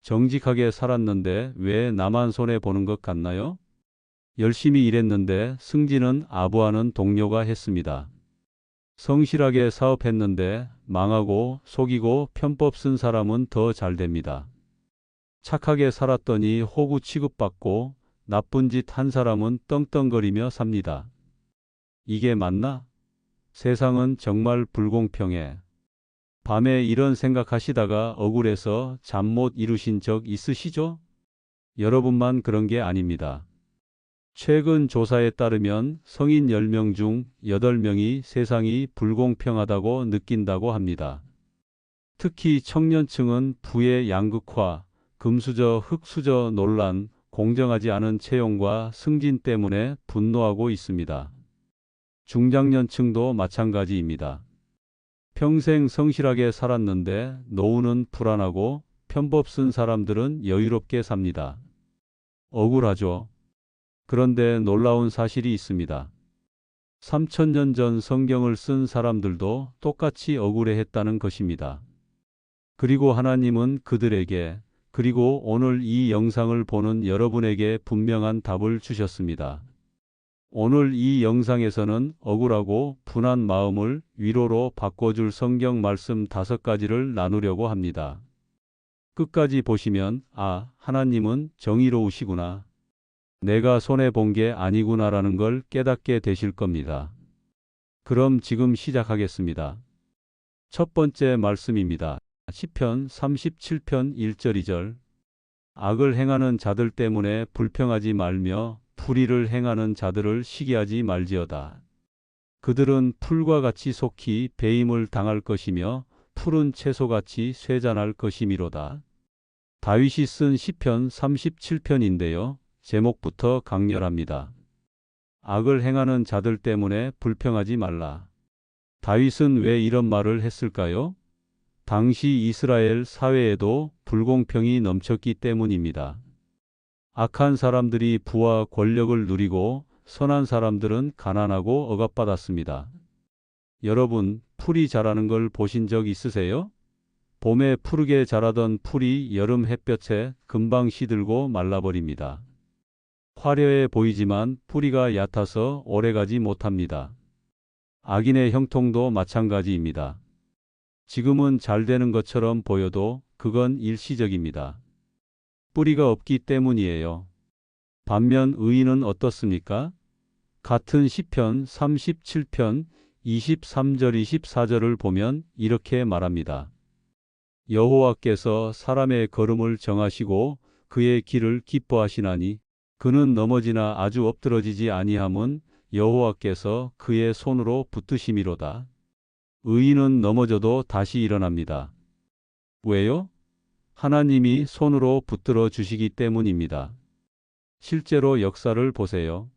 정직하게 살았는데 왜 나만 손해보는 것 같나요? 열심히 일했는데 승진은 아부하는 동료가 했습니다. 성실하게 사업했는데 망하고 속이고 편법 쓴 사람은 더 잘 됩니다. 착하게 살았더니 호구 취급받고 나쁜 짓 한 사람은 떵떵거리며 삽니다. 이게 맞나? 세상은 정말 불공평해. 밤에 이런 생각하시다가 억울해서 잠 못 이루신 적 있으시죠? 여러분만 그런 게 아닙니다. 최근 조사에 따르면 성인 10명 중 8명이 세상이 불공평하다고 느낀다고 합니다. 특히 청년층은 부의 양극화, 금수저, 흑수저 논란, 공정하지 않은 채용과 승진 때문에 분노하고 있습니다. 중장년층도 마찬가지입니다. 평생 성실하게 살았는데 노후는 불안하고 편법 쓴 사람들은 여유롭게 삽니다. 억울하죠. 그런데 놀라운 사실이 있습니다. 3000년 전 성경을 쓴 사람들도 똑같이 억울해했다는 것입니다. 그리고 하나님은 그들에게, 그리고 오늘 이 영상을 보는 여러분에게 분명한 답을 주셨습니다. 오늘 이 영상에서는 억울하고 분한 마음을 위로로 바꿔줄 성경 말씀 5가지를 나누려고 합니다. 끝까지 보시면 하나님은 정의로우시구나. 내가 손해본 게 아니구나라는 걸 깨닫게 되실 겁니다. 그럼 지금 시작하겠습니다. 첫 번째 말씀입니다. 시편 37편 1절 2절. 악을 행하는 자들 때문에 불평하지 말며 불의를 행하는 자들을 시기하지 말지어다. 그들은 풀과 같이 속히 배임을 당할 것이며 푸른 채소같이 쇠잔할 것이미로다. 다윗이 쓴 시편 37편인데요. 제목부터 강렬합니다. 악을 행하는 자들 때문에 불평하지 말라. 다윗은 왜 이런 말을 했을까요? 당시 이스라엘 사회에도 불공평이 넘쳤기 때문입니다. 악한 사람들이 부와 권력을 누리고 선한 사람들은 가난하고 억압받았습니다. 여러분, 풀이 자라는 걸 보신 적 있으세요? 봄에 푸르게 자라던 풀이 여름 햇볕에 금방 시들고 말라버립니다. 화려해 보이지만 뿌리가 얕아서 오래가지 못합니다. 악인의 형통도 마찬가지입니다. 지금은 잘 되는 것처럼 보여도 그건 일시적입니다. 뿌리가 없기 때문이에요. 반면 의인은 어떻습니까? 같은 시편 37편 23절 24절을 보면 이렇게 말합니다. 여호와께서 사람의 걸음을 정하시고 그의 길을 기뻐하시나니 그는 넘어지나 아주 엎드러지지 아니함은 여호와께서 그의 손으로 붙드심이로다. 의인은 넘어져도 다시 일어납니다. 왜요? 하나님이 손으로 붙들어 주시기 때문입니다. 실제로 역사를 보세요.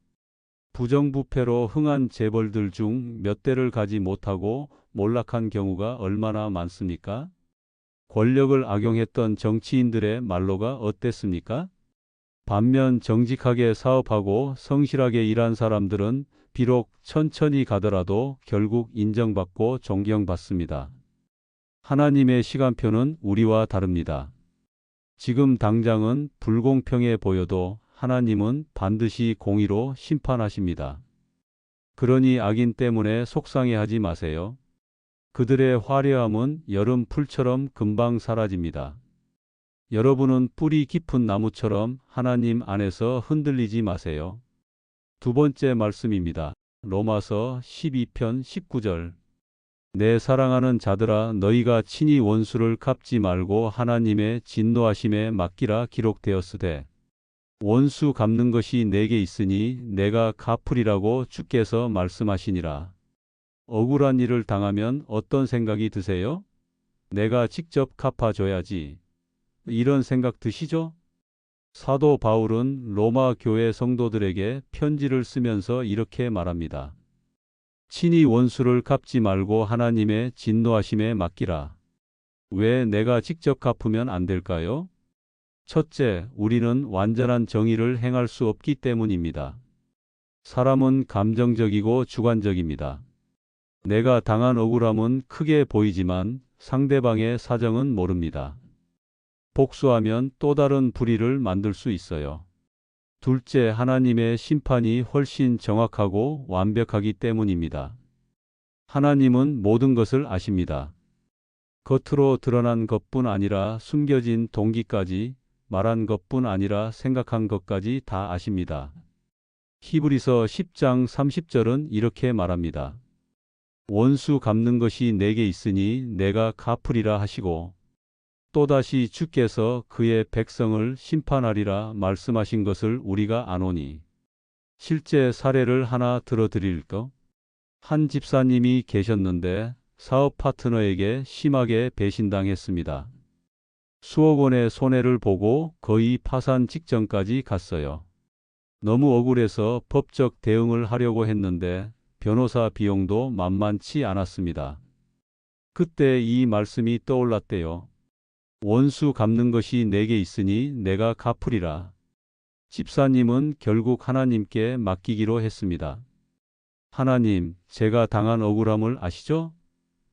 부정부패로 흥한 재벌들 중 몇 대를 가지 못하고 몰락한 경우가 얼마나 많습니까? 권력을 악용했던 정치인들의 말로가 어땠습니까? 반면 정직하게 사업하고 성실하게 일한 사람들은 비록 천천히 가더라도 결국 인정받고 존경받습니다. 하나님의 시간표는 우리와 다릅니다. 지금 당장은 불공평해 보여도 하나님은 반드시 공의로 심판하십니다. 그러니 악인 때문에 속상해하지 마세요. 그들의 화려함은 여름 풀처럼 금방 사라집니다. 여러분은 뿌리 깊은 나무처럼 하나님 안에서 흔들리지 마세요. 두 번째 말씀입니다. 로마서 12편 19절. 내 사랑하는 자들아 너희가 친히 원수를 갚지 말고 하나님의 진노하심에 맡기라 기록되었으되 원수 갚는 것이 내게 있으니 내가 갚으리라고 주께서 말씀하시니라. 억울한 일을 당하면 어떤 생각이 드세요? 내가 직접 갚아줘야지. 이런 생각 드시죠? 사도 바울은 로마 교회 성도들에게 편지를 쓰면서 이렇게 말합니다. 친히 원수를 갚지 말고 하나님의 진노하심에 맡기라. 왜 내가 직접 갚으면 안 될까요? 첫째, 우리는 완전한 정의를 행할 수 없기 때문입니다. 사람은 감정적이고 주관적입니다. 내가 당한 억울함은 크게 보이지만 상대방의 사정은 모릅니다. 복수하면 또 다른 불의를 만들 수 있어요. 둘째, 하나님의 심판이 훨씬 정확하고 완벽하기 때문입니다. 하나님은 모든 것을 아십니다. 겉으로 드러난 것뿐 아니라 숨겨진 동기까지, 말한 것뿐 아니라 생각한 것까지 다 아십니다. 히브리서 10장 30절은 이렇게 말합니다. 원수 갚는 것이 내게 있으니 내가 갚으리라 하시고, 또다시 주께서 그의 백성을 심판하리라 말씀하신 것을 우리가 아노니. 실제 사례를 하나 들어드릴까? 한 집사님이 계셨는데 사업 파트너에게 심하게 배신당했습니다. 수억 원의 손해를 보고 거의 파산 직전까지 갔어요. 너무 억울해서 법적 대응을 하려고 했는데 변호사 비용도 만만치 않았습니다. 그때 이 말씀이 떠올랐대요. 원수 갚는 것이 내게 있으니 내가 갚으리라. 집사님은 결국 하나님께 맡기기로 했습니다. 하나님, 제가 당한 억울함을 아시죠?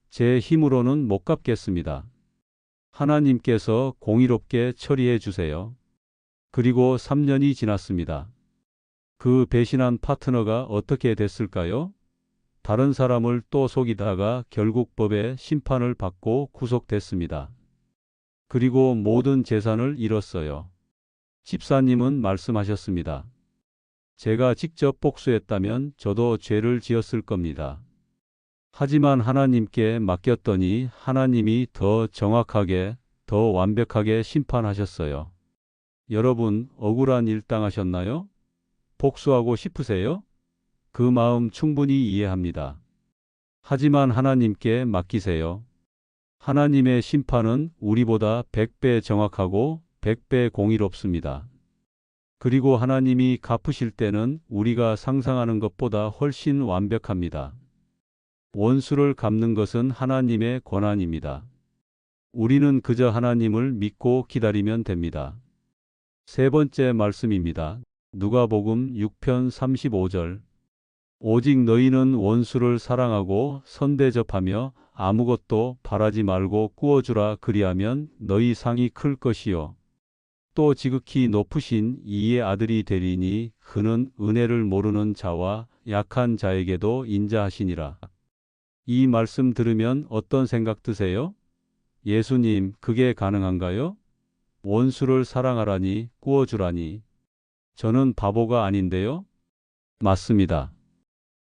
제 힘으로는 못 갚겠습니다. 하나님께서 공의롭게 처리해 주세요. 그리고 3년이 지났습니다. 그 배신한 파트너가 어떻게 됐을까요? 다른 사람을 또 속이다가 결국 법의 심판을 받고 구속됐습니다. 그리고 모든 재산을 잃었어요. 집사님은 말씀하셨습니다. 제가 직접 복수했다면 저도 죄를 지었을 겁니다. 하지만 하나님께 맡겼더니 하나님이 더 정확하게, 더 완벽하게 심판하셨어요. 여러분, 억울한 일 당하셨나요? 복수하고 싶으세요? 그 마음 충분히 이해합니다. 하지만 하나님께 맡기세요. 하나님의 심판은 우리보다 100배 정확하고 100배 공의롭습니다. 그리고 하나님이 갚으실 때는 우리가 상상하는 것보다 훨씬 완벽합니다. 원수를 갚는 것은 하나님의 권한입니다. 우리는 그저 하나님을 믿고 기다리면 됩니다. 세 번째 말씀입니다. 누가복음 6편 35절. 오직 너희는 원수를 사랑하고 선대접하며 아무것도 바라지 말고 꾸어주라. 그리하면 너희 상이 클 것이요 또 지극히 높으신 이의 아들이 되리니 그는 은혜를 모르는 자와 약한 자에게도 인자하시니라. 이 말씀 들으면 어떤 생각 드세요? 예수님, 그게 가능한가요? 원수를 사랑하라니, 꾸어주라니. 저는 바보가 아닌데요? 맞습니다.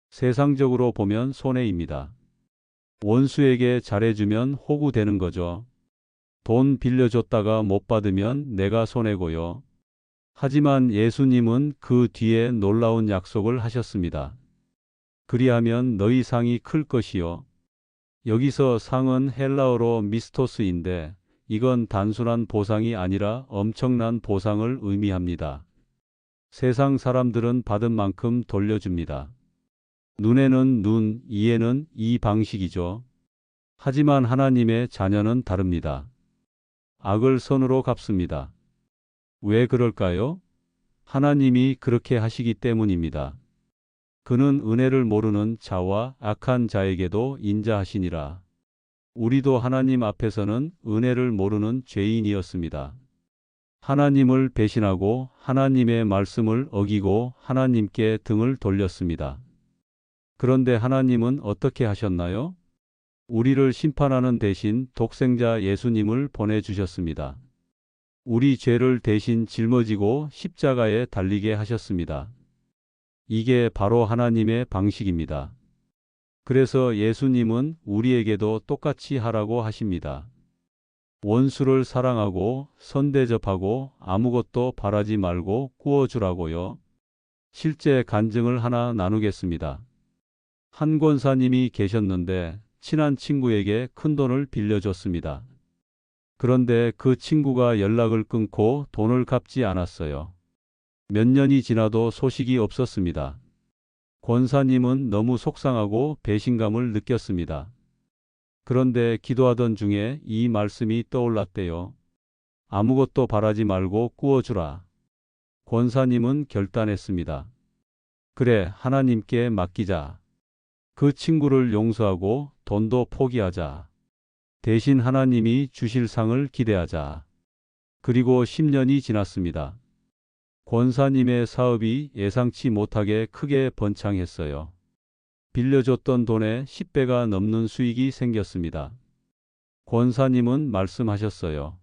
세상적으로 보면 손해입니다. 원수에게 잘해주면 호구되는 거죠. 돈 빌려줬다가 못 받으면 내가 손해고요. 하지만 예수님은 그 뒤에 놀라운 약속을 하셨습니다. 그리하면 너희 상이 클 것이요. 여기서 상은 헬라어로 미스토스인데 이건 단순한 보상이 아니라 엄청난 보상을 의미합니다. 세상 사람들은 받은 만큼 돌려줍니다. 눈에는 눈, 이에는 이 방식이죠. 하지만 하나님의 자녀는 다릅니다. 악을 선으로 갚습니다. 왜 그럴까요? 하나님이 그렇게 하시기 때문입니다. 그는 은혜를 모르는 자와 악한 자에게도 인자하시니라. 우리도 하나님 앞에서는 은혜를 모르는 죄인이었습니다. 하나님을 배신하고 하나님의 말씀을 어기고 하나님께 등을 돌렸습니다. 그런데 하나님은 어떻게 하셨나요? 우리를 심판하는 대신 독생자 예수님을 보내주셨습니다. 우리 죄를 대신 짊어지고 십자가에 달리게 하셨습니다. 이게 바로 하나님의 방식입니다. 그래서 예수님은 우리에게도 똑같이 하라고 하십니다. 원수를 사랑하고 선대접하고 아무것도 바라지 말고 꾸어주라고요. 실제 간증을 하나 나누겠습니다. 한 권사님이 계셨는데 친한 친구에게 큰돈을 빌려줬습니다. 그런데 그 친구가 연락을 끊고 돈을 갚지 않았어요. 몇 년이 지나도 소식이 없었습니다. 권사님은 너무 속상하고 배신감을 느꼈습니다. 그런데 기도하던 중에 이 말씀이 떠올랐대요. 아무것도 바라지 말고 꾸어주라. 권사님은 결단했습니다. 그래, 하나님께 맡기자. 그 친구를 용서하고 돈도 포기하자. 대신 하나님이 주실 상을 기대하자. 그리고 10년이 지났습니다. 권사님의 사업이 예상치 못하게 크게 번창했어요. 빌려줬던 돈의 10배가 넘는 수익이 생겼습니다. 권사님은 말씀하셨어요.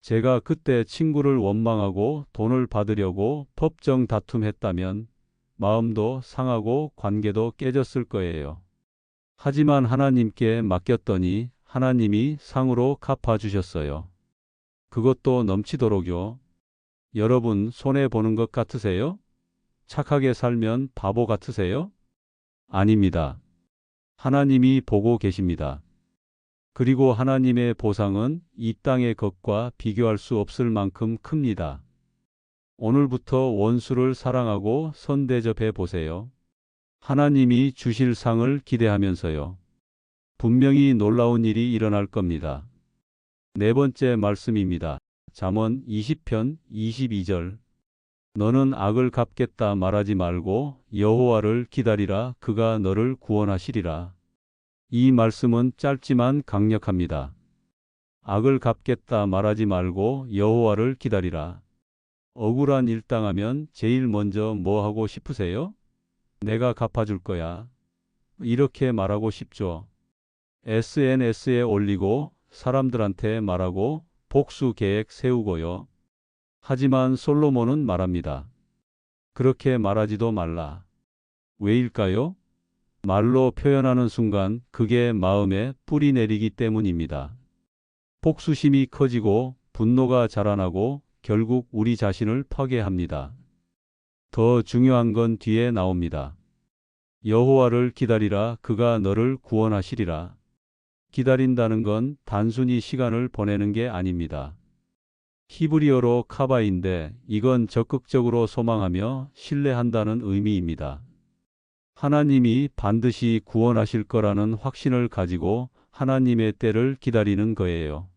제가 그때 친구를 원망하고 돈을 받으려고 법정 다툼했다면 마음도 상하고 관계도 깨졌을 거예요. 하지만 하나님께 맡겼더니 하나님이 상으로 갚아주셨어요. 그것도 넘치도록요. 여러분 손해보는 것 같으세요? 착하게 살면 바보 같으세요? 아닙니다. 하나님이 보고 계십니다. 그리고 하나님의 보상은 이 땅의 것과 비교할 수 없을 만큼 큽니다. 오늘부터 원수를 사랑하고 선대접해 보세요. 하나님이 주실 상을 기대하면서요. 분명히 놀라운 일이 일어날 겁니다. 네 번째 말씀입니다. 잠언 20편 22절. 너는 악을 갚겠다 말하지 말고 여호와를 기다리라. 그가 너를 구원하시리라. 이 말씀은 짧지만 강력합니다. 악을 갚겠다 말하지 말고 여호와를 기다리라. 억울한 일 당하면 제일 먼저 뭐 하고 싶으세요? 내가 갚아줄 거야. 이렇게 말하고 싶죠. SNS에 올리고 사람들한테 말하고 복수 계획 세우고요. 하지만 솔로몬은 말합니다. 그렇게 말하지도 말라. 왜일까요? 말로 표현하는 순간 그게 마음에 뿌리 내리기 때문입니다. 복수심이 커지고 분노가 자라나고 결국 우리 자신을 파괴합니다. 더 중요한 건 뒤에 나옵니다. 여호와를 기다리라. 그가 너를 구원하시리라. 기다린다는 건 단순히 시간을 보내는 게 아닙니다. 히브리어로 카바인데 이건 적극적으로 소망하며 신뢰한다는 의미입니다. 하나님이 반드시 구원하실 거라는 확신을 가지고 하나님의 때를 기다리는 거예요.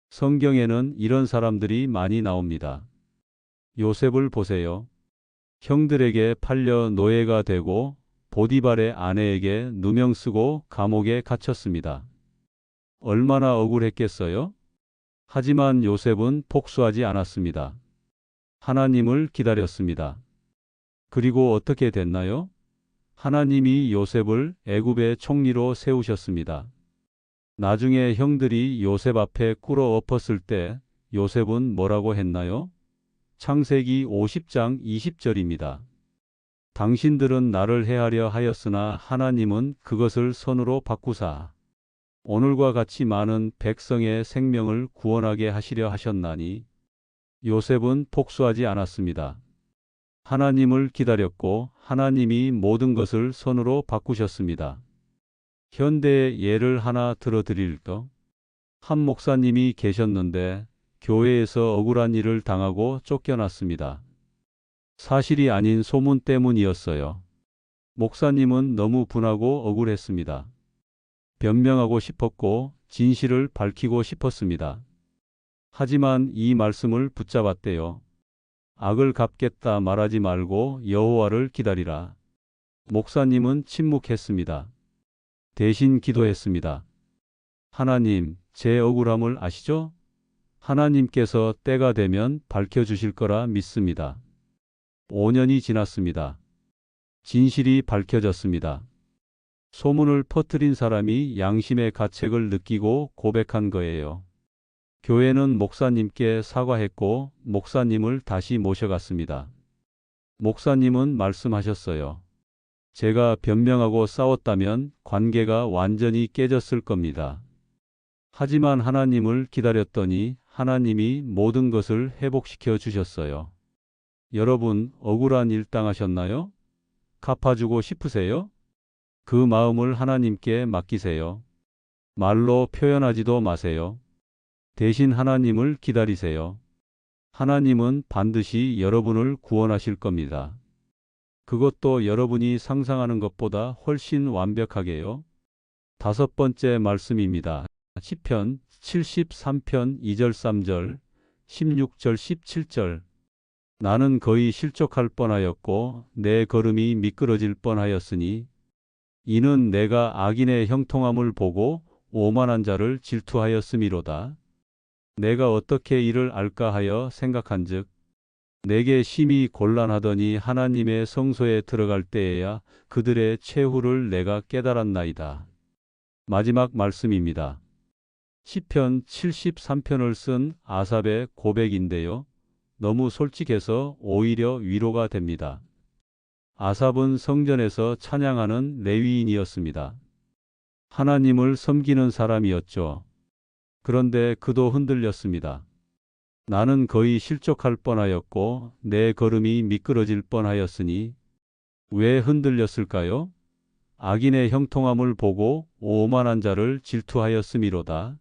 성경에는 이런 사람들이 많이 나옵니다. 요셉을 보세요. 형들에게 팔려 노예가 되고 보디발의 아내에게 누명 쓰고 감옥에 갇혔습니다. 얼마나 억울했겠어요? 하지만 요셉은 복수하지 않았습니다. 하나님을 기다렸습니다. 그리고 어떻게 됐나요? 하나님이 요셉을 애굽의 총리로 세우셨습니다. 나중에 형들이 요셉 앞에 꿇어 엎었을 때 요셉은 뭐라고 했나요? 창세기 50장 20절입니다. 당신들은 나를 해하려 하였으나 하나님은 그것을 선으로 바꾸사 오늘과 같이 많은 백성의 생명을 구원하게 하시려 하셨나니. 요셉은 복수하지 않았습니다. 하나님을 기다렸고 하나님이 모든 것을 선으로 바꾸셨습니다. 현대의 예를 하나 들어드릴까? 한 목사님이 계셨는데 교회에서 억울한 일을 당하고 쫓겨났습니다. 사실이 아닌 소문 때문이었어요. 목사님은 너무 분하고 억울했습니다. 변명하고 싶었고 진실을 밝히고 싶었습니다. 하지만 이 말씀을 붙잡았대요. 악을 갚겠다 말하지 말고 여호와를 기다리라. 목사님은 침묵했습니다. 대신 기도했습니다. 하나님, 제 억울함을 아시죠? 하나님께서 때가 되면 밝혀주실 거라 믿습니다. 5년이 지났습니다. 진실이 밝혀졌습니다. 소문을 퍼뜨린 사람이 양심의 가책을 느끼고 고백한 거예요. 교회는 목사님께 사과했고 목사님을 다시 모셔갔습니다. 목사님은 말씀하셨어요. 제가 변명하고 싸웠다면 관계가 완전히 깨졌을 겁니다. 하지만 하나님을 기다렸더니 하나님이 모든 것을 회복시켜 주셨어요. 여러분, 억울한 일 당하셨나요? 갚아주고 싶으세요? 그 마음을 하나님께 맡기세요. 말로 표현하지도 마세요. 대신 하나님을 기다리세요. 하나님은 반드시 여러분을 구원하실 겁니다. 그것도 여러분이 상상하는 것보다 훨씬 완벽하게요. 다섯 번째 말씀입니다. 시편 73편 2절 3절 16절 17절. 나는 거의 실족할 뻔하였고 내 걸음이 미끄러질 뻔하였으니 이는 내가 악인의 형통함을 보고 오만한 자를 질투하였음이로다. 내가 어떻게 이를 알까 하여 생각한즉 내게 심히 곤란하더니 하나님의 성소에 들어갈 때에야 그들의 최후를 내가 깨달았나이다. 마지막 말씀입니다. 시편 73편을 쓴 아삽의 고백인데요. 너무 솔직해서 오히려 위로가 됩니다. 아삽은 성전에서 찬양하는 레위인이었습니다. 하나님을 섬기는 사람이었죠. 그런데 그도 흔들렸습니다. 나는 거의 실족할 뻔하였고 내 걸음이 미끄러질 뻔하였으니 왜 흔들렸을까요? 악인의 형통함을 보고 오만한 자를 질투하였음이로다.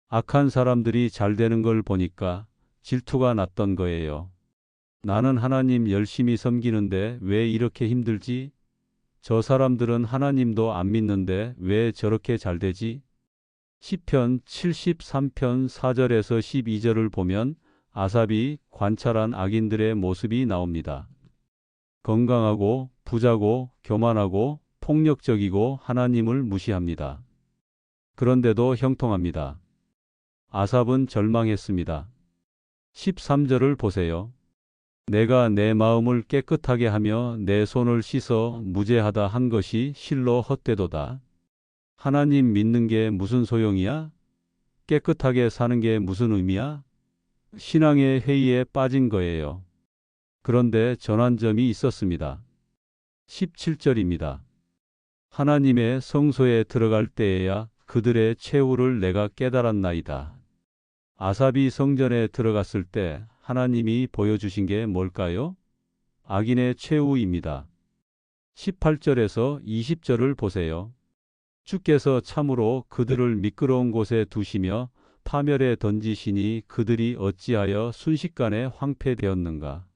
악한 사람들이 잘 되는 걸 보니까 질투가 났던 거예요. 나는 하나님 열심히 섬기는데 왜 이렇게 힘들지? 저 사람들은 하나님도 안 믿는데 왜 저렇게 잘 되지? 시편 73편 4절에서 12절을 보면 아삽이 관찰한 악인들의 모습이 나옵니다. 건강하고 부자고 교만하고 폭력적이고 하나님을 무시합니다. 그런데도 형통합니다. 아삽은 절망했습니다. 13절을 보세요. 내가 내 마음을 깨끗하게 하며 내 손을 씻어 무죄하다 한 것이 실로 헛되도다. 하나님 믿는 게 무슨 소용이야? 깨끗하게 사는 게 무슨 의미야? 신앙의 회의에 빠진 거예요. 그런데 전환점이 있었습니다. 17절입니다. 하나님의 성소에 들어갈 때에야 그들의 최후를 내가 깨달았나이다. 아삽이 성전에 들어갔을 때 하나님이 보여주신 게 뭘까요? 악인의 최후입니다. 18절에서 20절을 보세요. 주께서 참으로 그들을 미끄러운 곳에 두시며 파멸에 던지시니 그들이 어찌하여 순식간에 황폐되었는가.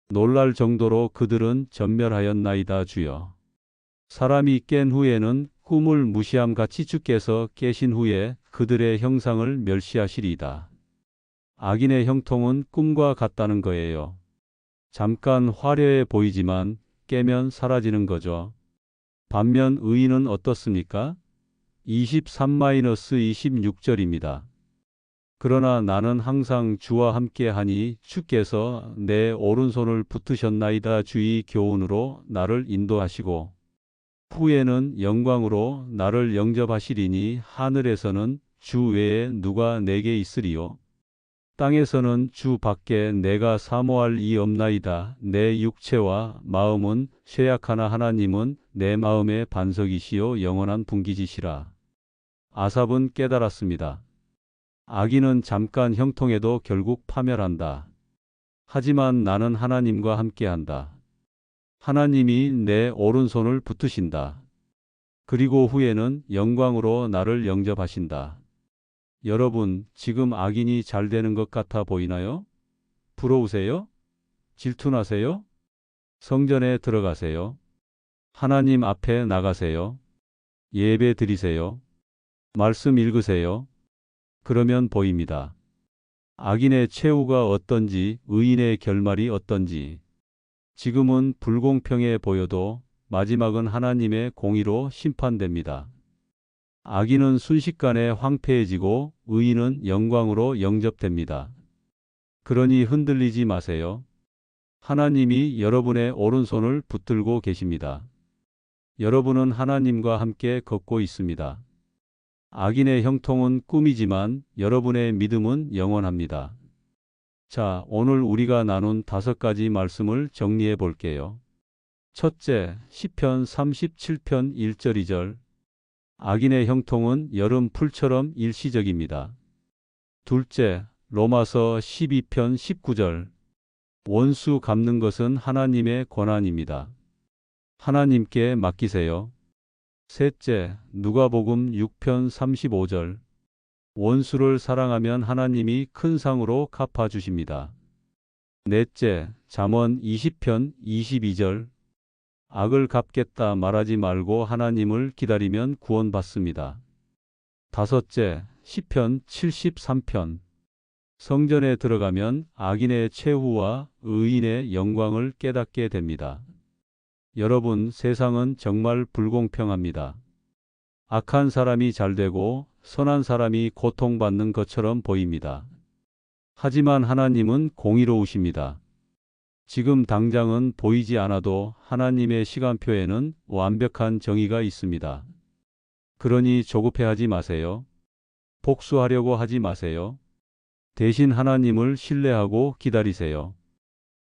놀랄 정도로 그들은 전멸하였나이다 주여. 사람이 깬 후에는 꿈을 무시함 같이 주께서 깨신 후에 그들의 형상을 멸시하시리이다. 악인의 형통은 꿈과 같다는 거예요. 잠깐 화려해 보이지만 깨면 사라지는 거죠. 반면 의인은 어떻습니까? 23-26절입니다. 그러나 나는 항상 주와 함께하니 주께서 내 오른손을 붙으셨나이다. 주의 교훈으로 나를 인도하시고 후에는 영광으로 나를 영접하시리니 하늘에서는 주 외에 누가 내게 있으리요? 땅에서는 주 밖에 내가 사모할 이 없나이다. 내 육체와 마음은 쇠약하나 하나님은 내 마음의 반석이시요 영원한 분기지시라. 아삽은 깨달았습니다. 악인은 잠깐 형통해도 결국 파멸한다. 하지만 나는 하나님과 함께한다. 하나님이 내 오른손을 붙으신다. 그리고 후에는 영광으로 나를 영접하신다. 여러분, 지금 악인이 잘 되는 것 같아 보이나요? 부러우세요? 질투나세요? 성전에 들어가세요. 하나님 앞에 나가세요. 예배 드리세요. 말씀 읽으세요. 그러면 보입니다. 악인의 최후가 어떤지, 의인의 결말이 어떤지. 지금은 불공평해 보여도 마지막은 하나님의 공의로 심판됩니다. 악인은 순식간에 황폐해지고 의인은 영광으로 영접됩니다. 그러니 흔들리지 마세요. 하나님이 여러분의 오른손을 붙들고 계십니다. 여러분은 하나님과 함께 걷고 있습니다. 악인의 형통은 꿈이지만 여러분의 믿음은 영원합니다. 자, 오늘 우리가 나눈 5가지 말씀을 정리해 볼게요. 첫째, 시편 37편 1절 2절. 악인의 형통은 여름 풀처럼 일시적입니다. 둘째, 로마서 12편 19절. 원수 갚는 것은 하나님의 권한입니다. 하나님께 맡기세요. 셋째, 누가복음 6편 35절. 원수를 사랑하면 하나님이 큰 상으로 갚아주십니다. 넷째, 잠언 20편 22절. 악을 갚겠다 말하지 말고 하나님을 기다리면 구원받습니다. 다섯째, 시편 73편. 성전에 들어가면 악인의 최후와 의인의 영광을 깨닫게 됩니다. 여러분, 세상은 정말 불공평합니다. 악한 사람이 잘 되고 선한 사람이 고통받는 것처럼 보입니다. 하지만 하나님은 공의로우십니다. 지금 당장은 보이지 않아도 하나님의 시간표에는 완벽한 정의가 있습니다. 그러니 조급해하지 마세요. 복수하려고 하지 마세요. 대신 하나님을 신뢰하고 기다리세요.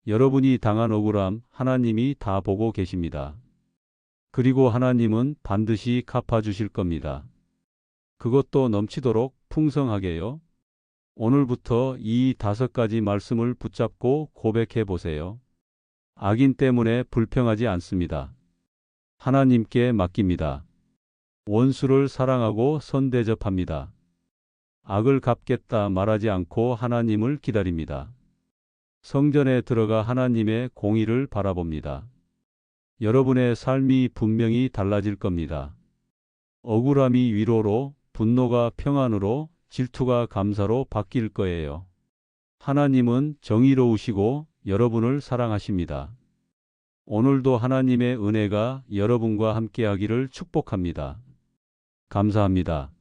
여러분이 당한 억울함 하나님이 다 보고 계십니다. 그리고 하나님은 반드시 갚아주실 겁니다. 그것도 넘치도록 풍성하게요. 오늘부터 이 5가지 말씀을 붙잡고 고백해 보세요. 악인 때문에 불평하지 않습니다. 하나님께 맡깁니다. 원수를 사랑하고 선대접합니다. 악을 갚겠다 말하지 않고 하나님을 기다립니다. 성전에 들어가 하나님의 공의를 바라봅니다. 여러분의 삶이 분명히 달라질 겁니다. 억울함이 위로로, 분노가 평안으로, 질투가 감사로 바뀔 거예요. 하나님은 정의로우시고 여러분을 사랑하십니다. 오늘도 하나님의 은혜가 여러분과 함께하기를 축복합니다. 감사합니다.